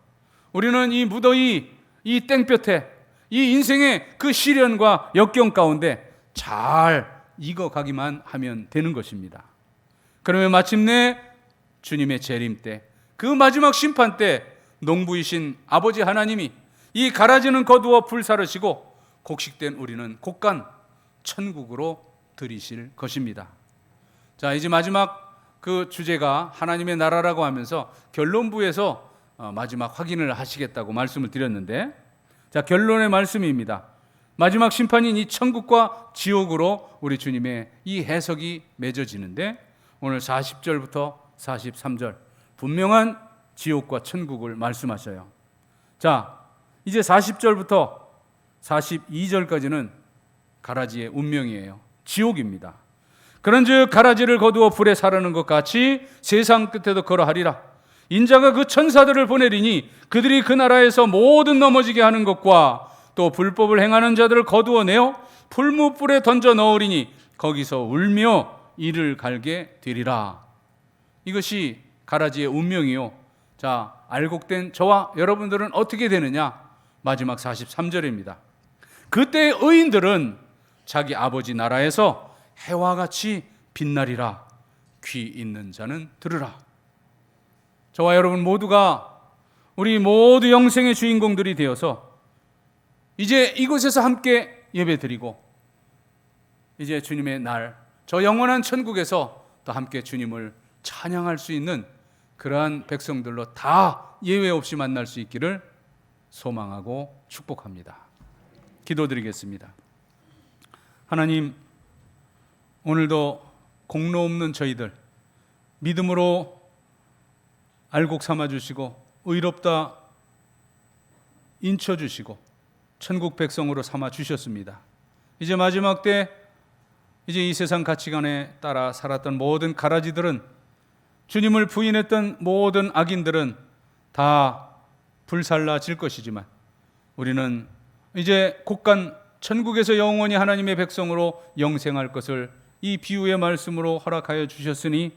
우리는 이 무더위, 이 땡볕에 이 인생의 그 시련과 역경 가운데 잘 익어가기만 하면 되는 것입니다. 그러면 마침내 주님의 재림 때, 그 마지막 심판 때 농부이신 아버지 하나님이 이 가라지는 거두어 불사르시고 곡식된 우리는 곡간 천국으로 들이실 것입니다. 자, 이제 마지막 그 주제가 하나님의 나라라고 하면서 결론부에서 마지막 확인을 하시겠다고 말씀을 드렸는데, 자, 결론의 말씀입니다. 마지막 심판인 이 천국과 지옥으로 우리 주님의 이 해석이 맺어지는데, 오늘 40절부터 43절 분명한 지옥과 천국을 말씀하셔요. 자, 이제 40절부터 42절까지는 가라지의 운명이에요. 지옥입니다. 그런즉 가라지를 거두어 불에 사르는 것 같이 세상 끝에도 그러하리라. 인자가 그 천사들을 보내리니 그들이 그 나라에서 모든 넘어지게 하는 것과 또 불법을 행하는 자들을 거두어내어 풀무불에 던져 넣으리니 거기서 울며 이를 갈게 되리라. 이것이 가라지의 운명이요. 자, 알곡된 저와 여러분들은 어떻게 되느냐? 마지막 43절입니다. 그때 의인들은 자기 아버지 나라에서 해와 같이 빛나리라. 귀 있는 자는 들으라. 저와 여러분 모두가 우리 모두 영생의 주인공들이 되어서 이제 이곳에서 함께 예배드리고 이제 주님의 날, 저 영원한 천국에서 또 함께 주님을 찬양할 수 있는 그러한 백성들로 다 예외 없이 만날 수 있기를 소망하고 축복합니다. 기도드리겠습니다. 하나님, 오늘도 공로 없는 저희들 믿음으로 알곡 삼아주시고 의롭다 인쳐주시고 천국 백성으로 삼아주셨습니다. 이제 마지막 때 이제 이 세상 가치관에 따라 살았던 모든 가라지들은, 주님을 부인했던 모든 악인들은 다 불살라질 것이지만 우리는 이제 곧간 천국에서 영원히 하나님의 백성으로 영생할 것을 이 비유의 말씀으로 허락하여 주셨으니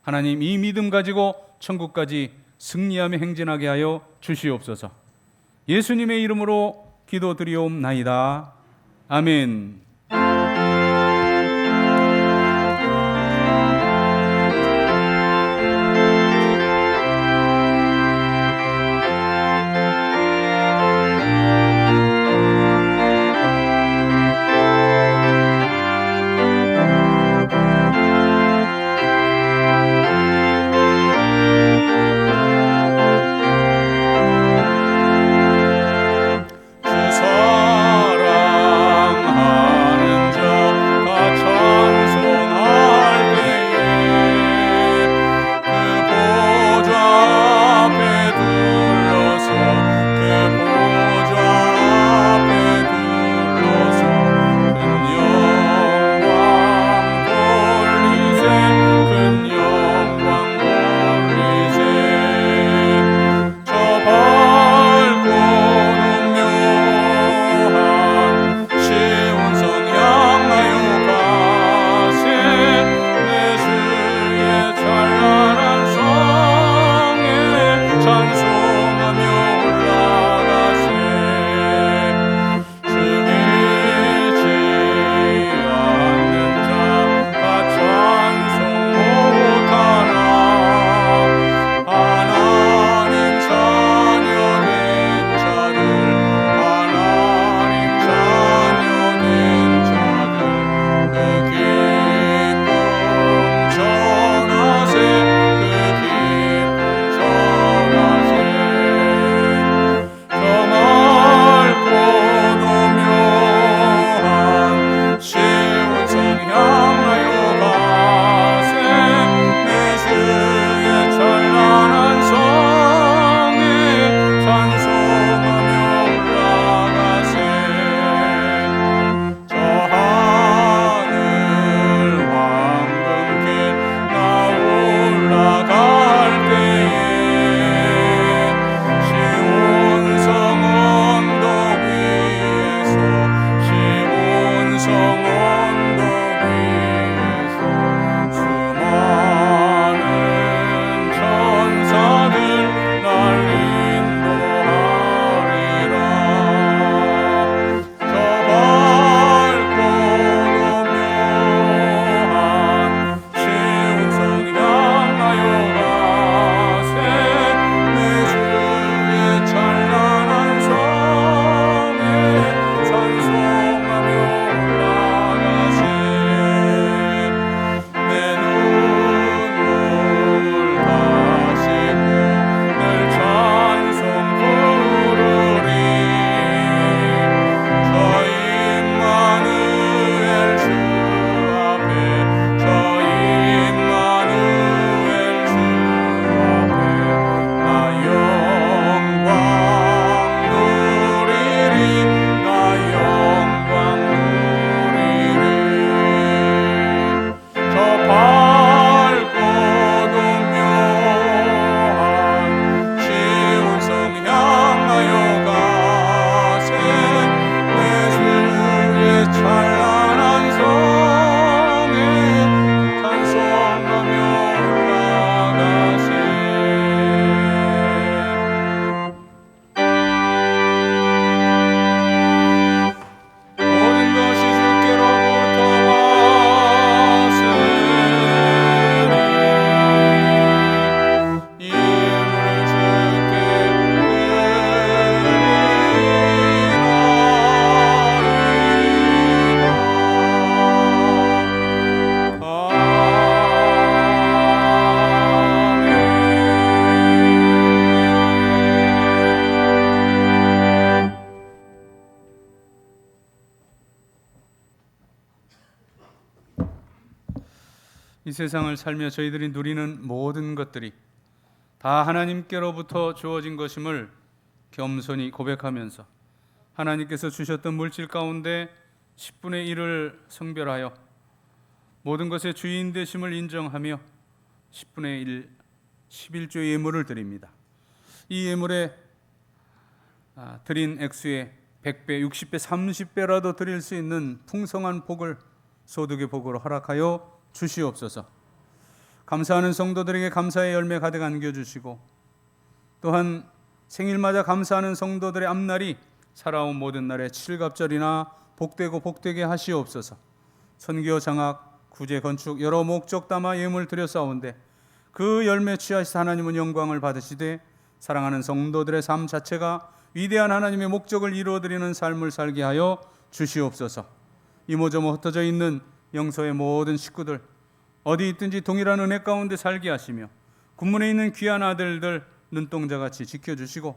하나님, 이 믿음 가지고 천국까지 승리하며 행진하게 하여 주시옵소서. 예수님의 이름으로 기도드리옵나이다. 아멘. 주 사랑하리 세상을 살며 저희들이 누리는 모든 것들이 다 하나님께로부터 주어진 것임을 겸손히 고백하면서 하나님께서 주셨던 물질 가운데 10분의 1을 성별하여 모든 것의 주인 되심을 인정하며 10분의 1, 11조의 예물을 드립니다. 이 예물에 드린 액수의 100배, 60배, 30배라도 드릴 수 있는 풍성한 복을 소득의 복으로 허락하여 주시옵소서. 감사하는 성도들에게 감사의 열매 가득 안겨주시고 또한 생일맞아 감사하는 성도들의 앞날이 살아온 모든 날에 칠갑절이나 복되고 복되게 하시옵소서. 선교, 장학, 구제, 건축 여러 목적 담아 예물 드렸사온데 그 열매 취하시사 하나님은 영광을 받으시되 사랑하는 성도들의 삶 자체가 위대한 하나님의 목적을 이루어드리는 삶을 살게 하여 주시옵소서. 이모저모 흩어져 있는 영서의 모든 식구들 어디 있든지 동일한 은혜 가운데 살게 하시며 군문에 있는 귀한 아들들 눈동자같이 지켜주시고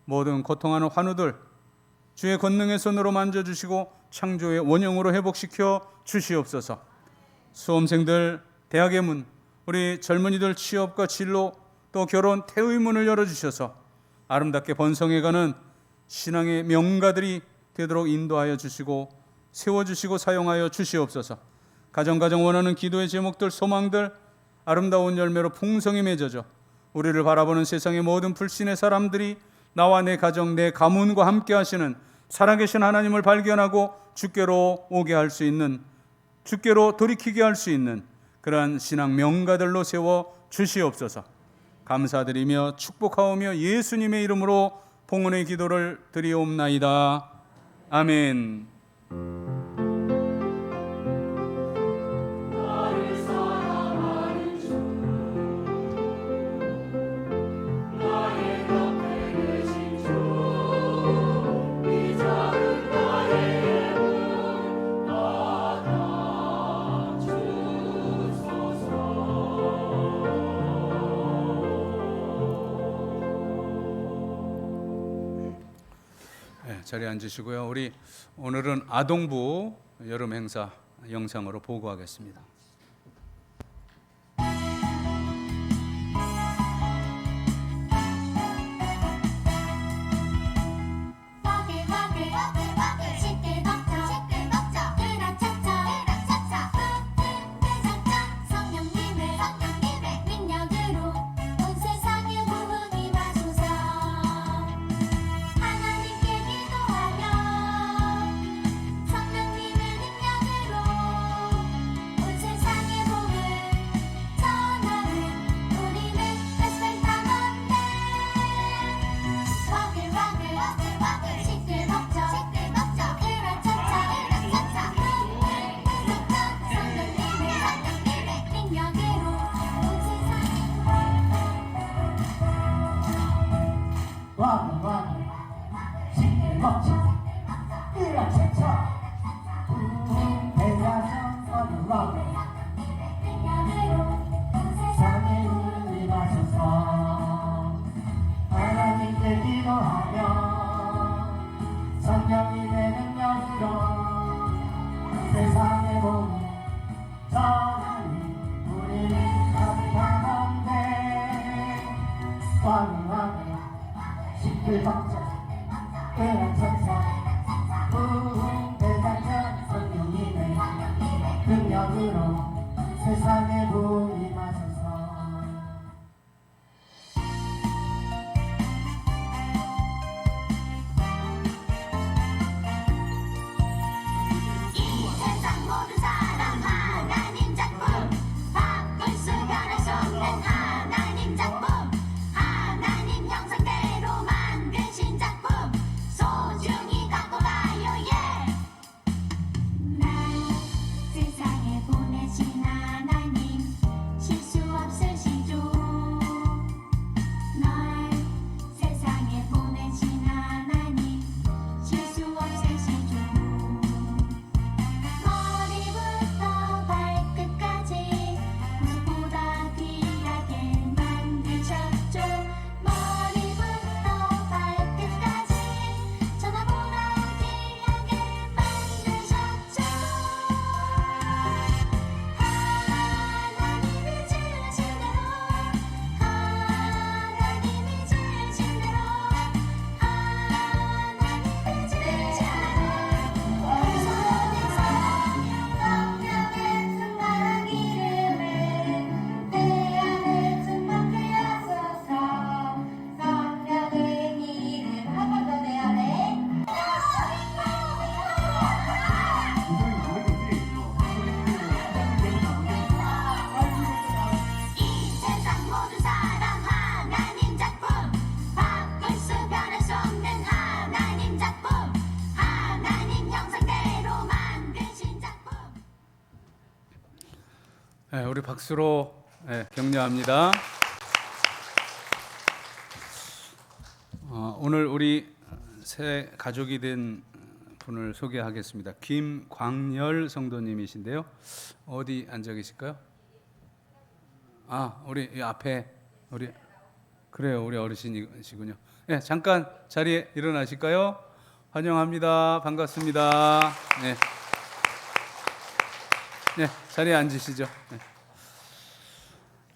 모든 고통하는 환우들 주의 권능의 손으로 만져주시고 창조의 원형으로 회복시켜 주시옵소서. 수험생들 대학의 문, 우리 젊은이들 취업과 진로 또 결혼 태의 문을 열어주셔서 아름답게 번성해가는 신앙의 명가들이 되도록 인도하여 주시고 세워주시고 사용하여 주시옵소서. 가정 원하는 기도의 제목들 소망들 아름다운 열매로 풍성히 맺어져 우리를 바라보는 세상의 모든 불신의 사람들이 나와 내 가정 내 가문과 함께 하시는 살아계신 하나님을 발견하고 주께로 오게 할 수 있는 주께로 돌이키게 할 수 있는 그러한 신앙 명가들로 세워 주시옵소서. 감사드리며 축복하오며 예수님의 이름으로 봉헌의 기도를 드리옵나이다. 아멘. 자리에 앉으시고요. 우리 오늘은 아동부 여름 행사 영상으로 보고하겠습니다. 세상에 보임하소서. 하나님 형상대로 만드신 작품 소중한 박수로 격려합니다. 오늘 우리 새 가족이 된 분을 소개하겠습니다. 김광열 성도님이신데요. 어디 앉아 계실까요? 우리 이 앞에 그래요, 우리 어르신이시군요. 네, 잠깐 자리에 일어나실까요? 환영합니다. 반갑습니다. 네, 자리에 앉으시죠. 네.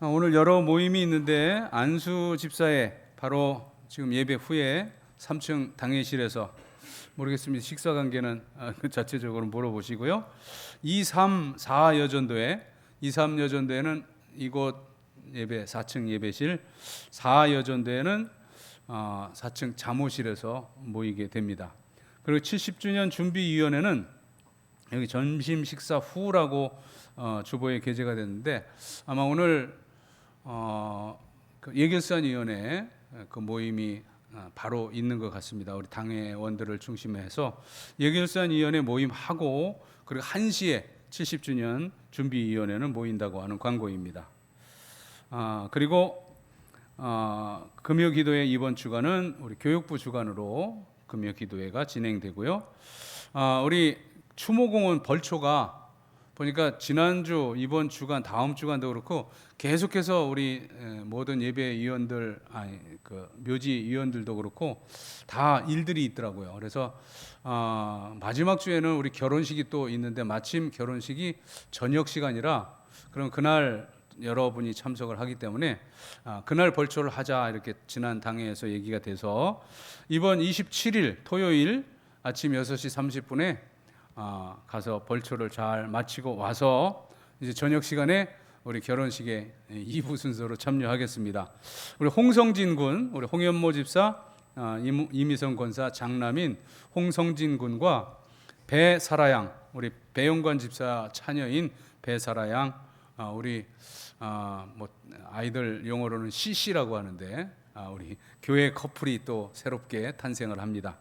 오늘 여러 모임이 있는데 안수 집사의 바로 지금 예배 후에 3층 당회실에서 모르겠습니다. 식사 관계는 자체적으로 물어보시고요. 234 여전도에는 이곳 예배 4층 예배실, 4 여전도에는 4층 잠호실에서 모이게 됩니다. 그리고 70주년 준비위원회는 여기 점심 식사 후라고 주보에 게재가 됐는데 아마 오늘 그 예결산위원회 그 모임이 바로 있는 것 같습니다. 우리 당회원들을 중심해서 예결산위원회 모임하고 그리고 1시에 70주년 준비위원회는 모인다고 하는 광고입니다. 그리고 금요기도회 이번 주간은 우리 교육부 주관으로 금요기도회가 진행되고요. 우리 추모공원 벌초가 보니까 지난주, 이번 주간, 다음 주간도 그렇고 계속해서 우리 모든 예배위원들, 묘지위원들도 그렇고 다 일들이 있더라고요. 그래서 마지막 주에는 우리 결혼식이 또 있는데 마침 결혼식이 저녁 시간이라 그럼 그날 여러분이 참석을 하기 때문에 그날 벌초를 하자 이렇게 지난 당회에서 얘기가 돼서 이번 27일 토요일 아침 6시 30분에 가서 벌초를 잘 마치고 와서 이제 저녁 시간에 우리 결혼식에 2부 순서로 참여하겠습니다. 우리 홍성진 군, 우리 홍현모 집사, 이미성 권사 장남인 홍성진 군과 배사라양, 우리 배용관 집사 차녀인 배사라양, 우리 뭐 아이들 용어로는 CC라고 하는데 우리 교회 커플이 또 새롭게 탄생을 합니다.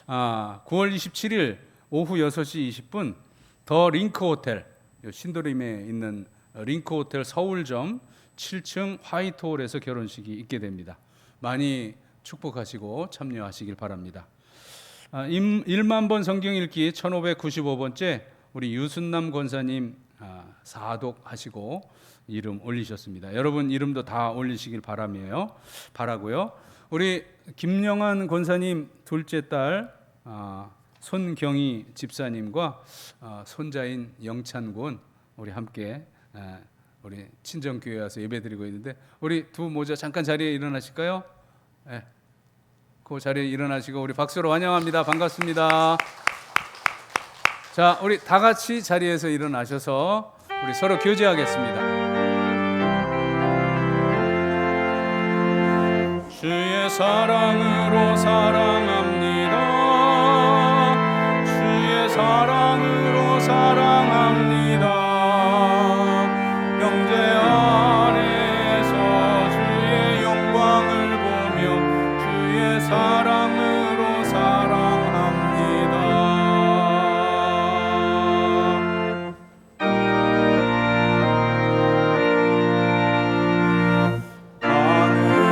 9월 27일 오후 6시 20분 더 링크 호텔, 신도림에 있는 링크 호텔 서울점 7층 화이트홀에서 결혼식이 있게 됩니다. 많이 축복하시고 참여하시길 바랍니다. 1만 번 성경 읽기 1595번째 우리 유순남 권사님 사독하시고 이름 올리셨습니다. 여러분 이름도 다 올리시길 바라고요. 우리 김영환 권사님 둘째 딸 손경희 집사님과 손자인 영찬군 우리 함께 우리 친정교회 와서 예배드리고 있는데 우리 두 모자 잠깐 자리에 일어나실까요? 그 자리에 일어나시고 우리 박수로 환영합니다. 반갑습니다. 자, 우리 다 같이 자리에서 일어나셔서 우리 서로 교제하겠습니다. 주의 사랑으로 사랑합니다. 주의 사랑으로 사랑합니다. 영제 안에서 주의 영광을 보며 주의 사랑으로 사랑합니다. 하늘에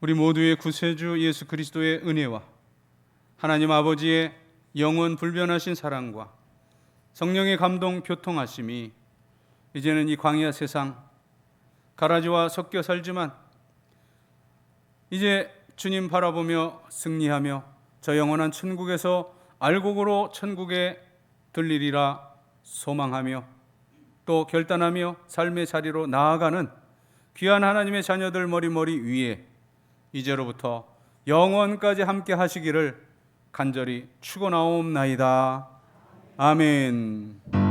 우리 모두의 구세주 예수 그리스도의 은혜와 하나님 아버지의 영원 불변하신 사랑과 성령의 감동 교통하심이 이제는 이 광야 세상 가라지와 섞여 살지만 이제 주님 바라보며 승리하며 저 영원한 천국에서 알곡으로 천국에 들리리라 소망하며 또 결단하며 삶의 자리로 나아가는 귀한 하나님의 자녀들 머리머리 위에 이제로부터 영원까지 함께 하시기를 간절히 축원하옵나이다. 아멘.